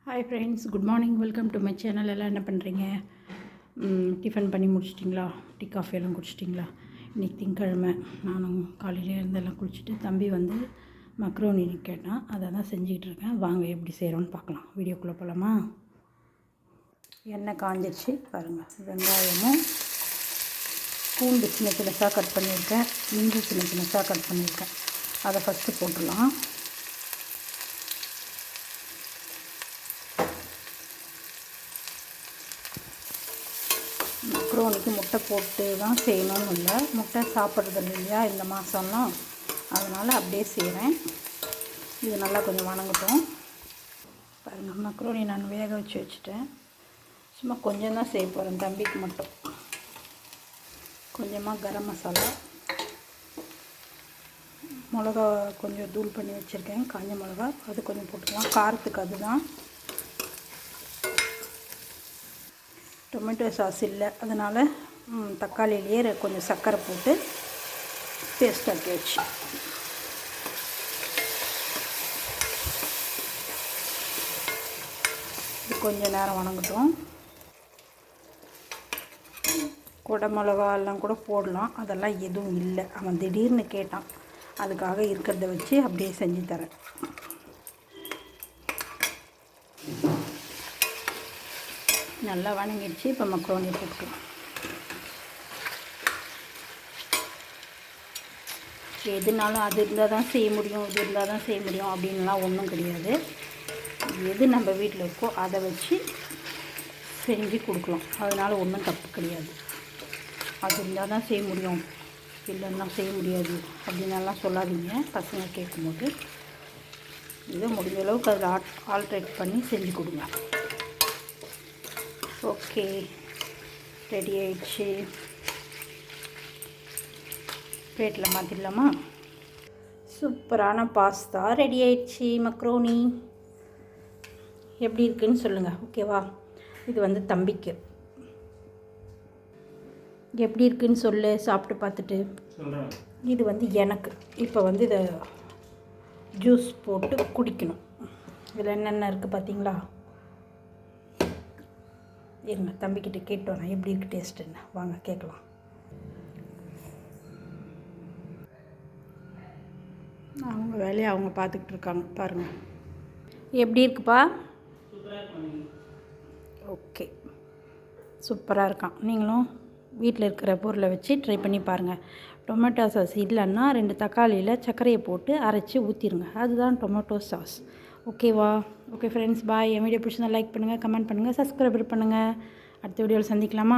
Hi friends, good morning. Welcome to my channel. எல்லாம் என்ன பண்ணுறீங்க? டிஃபன் பண்ணி முடிச்சிட்டிங்களா? டீ காஃபி எல்லாம் குடிச்சிட்டிங்களா? இன்றைக்கி திங்கக்கிழமை. நானும் காலையில் இருந்தெல்லாம் குளிச்சுட்டு தம்பி வந்து மக்ரோனி கேட்டான், அதை தான் செஞ்சுக்கிட்டு இருக்கேன். வாங்க எப்படி செய்கிறோன்னு பார்க்கலாம். வீடியோக்குள்ளே போகலாமா? எண்ணெய் காஞ்சிடுச்சு பாருங்கள். வெங்காயமும் பூண்டு சின்ன சின்னதாக கட் பண்ணியிருக்கேன், இஞ்சி சின்ன சின்னதாக கட் பண்ணியிருக்கேன். அதை ஃபஸ்ட்டு போட்டுடலாம். மக்ரோனிக்கு முட்டை போட்டு தான் செய்யணும்னு இல்லை, முட்டை சாப்பிட்றது இல்லையா இந்த மாதம்லாம், அதனால் அப்படியே செய்கிறேன். இது நல்லா கொஞ்சம் வணங்கட்டும். பாருங்கள், மக்ரோனி நான் வேக வச்சுட்டேன். சும்மா கொஞ்சம் தான் செய்ய போகிறேன், தம்பிக்கு மட்டும். கொஞ்சமாக கரம் மசாலா, மிளகா கொஞ்சம் தூள் பண்ணி வச்சுருக்கேன், காஞ்ச மிளகா, அது கொஞ்சம் போட்டுக்கலாம், காரத்துக்கு அதுதான். டொமேட்டோ சாஸ் இல்லை, அதனால் தக்காளியிலேயே கொஞ்சம் சர்க்கரை போட்டு பேஸ்ட் ஆக்கி வச்சு இது கொஞ்சம் நேரம் வணங்கட்டும். குடை மிளகா எல்லாம் கூட போடலாம், அதெல்லாம் எதுவும் இல்லை. அவன் திடீர்னு கேட்டான், அதுக்காக இருக்கிறத வச்சு அப்படியே செஞ்சு தரேன். நல்லா வணங்கிடுச்சு. இப்போ மக்ரோனி போட்டுக்கலாம். எதுனாலும் அது இருந்தால் தான் செய்ய முடியும், இது இருந்தால் தான் செய்ய முடியும் அப்படின்லாம் ஒன்றும் கிடையாது. எது நம்ம வீட்டில் இருக்கோ அதை வச்சு செஞ்சு கொடுக்கலாம். அதனால் ஒன்றும் தப்பு கிடையாது. அது இருந்தால் தான் செய்ய முடியும், இல்லைன்னா செய்ய முடியாது அப்படின்னலாம் சொல்லாதீங்க பசங்க கேட்கும்போது. இதை முடிஞ்ச அளவுக்கு அதில் ஆல்ட்ரேட் பண்ணி செஞ்சு கொடுங்க. ஓகே, ரெடி ஆயிடுச்சு. பிளேட்டில் மாற்றிடலாமா? சூப்பரான பாஸ்தா ரெடி ஆயிடுச்சு. மக்ரோனி எப்படி இருக்குன்னு சொல்லுங்கள், ஓகேவா? இது வந்து தம்பிக்கு. எப்படி இருக்குன்னு சொல்லு, சாப்பிட்டு பார்த்துட்டு. இது வந்து எனக்கு. இப்போ வந்து இதை ஜூஸ் போட்டு குடிக்கணும். இதில் என்னென்ன இருக்குது பார்த்தீங்களா? இருங்க, தம்பிக்கிட்ட கேட்டு வரேன் எப்படி இருக்குது டேஸ்ட்டுன்னு. வாங்க கேட்கலாம். அவங்க வேலையை அவங்க பார்த்துக்கிட்டு இருக்காங்க பாருங்கள். எப்படி இருக்குப்பா? ஓகே, சூப்பராக இருக்கான். நீங்களும் வீட்டில் இருக்கிற பொருளை வச்சு ட்ரை பண்ணி பாருங்கள். டொமேட்டோ சாஸ் இல்லைன்னா 2 தக்காளியில் சர்க்கரையை போட்டு அரைச்சி ஊற்றிடுங்க, அதுதான் டொமேட்டோ சாஸ். ஓகேவா? ஓகே ஃப்ரெண்ட்ஸ், பாய். என் வீடியோ பிடிச்சிருந்தா லைக் பண்ணுங்கள், கமெண்ட் பண்ணுங்கள், சப்ஸ்கிரைப் பண்ணுங்கள். அடுத்த வீடியோவில் சந்திக்கலாமா?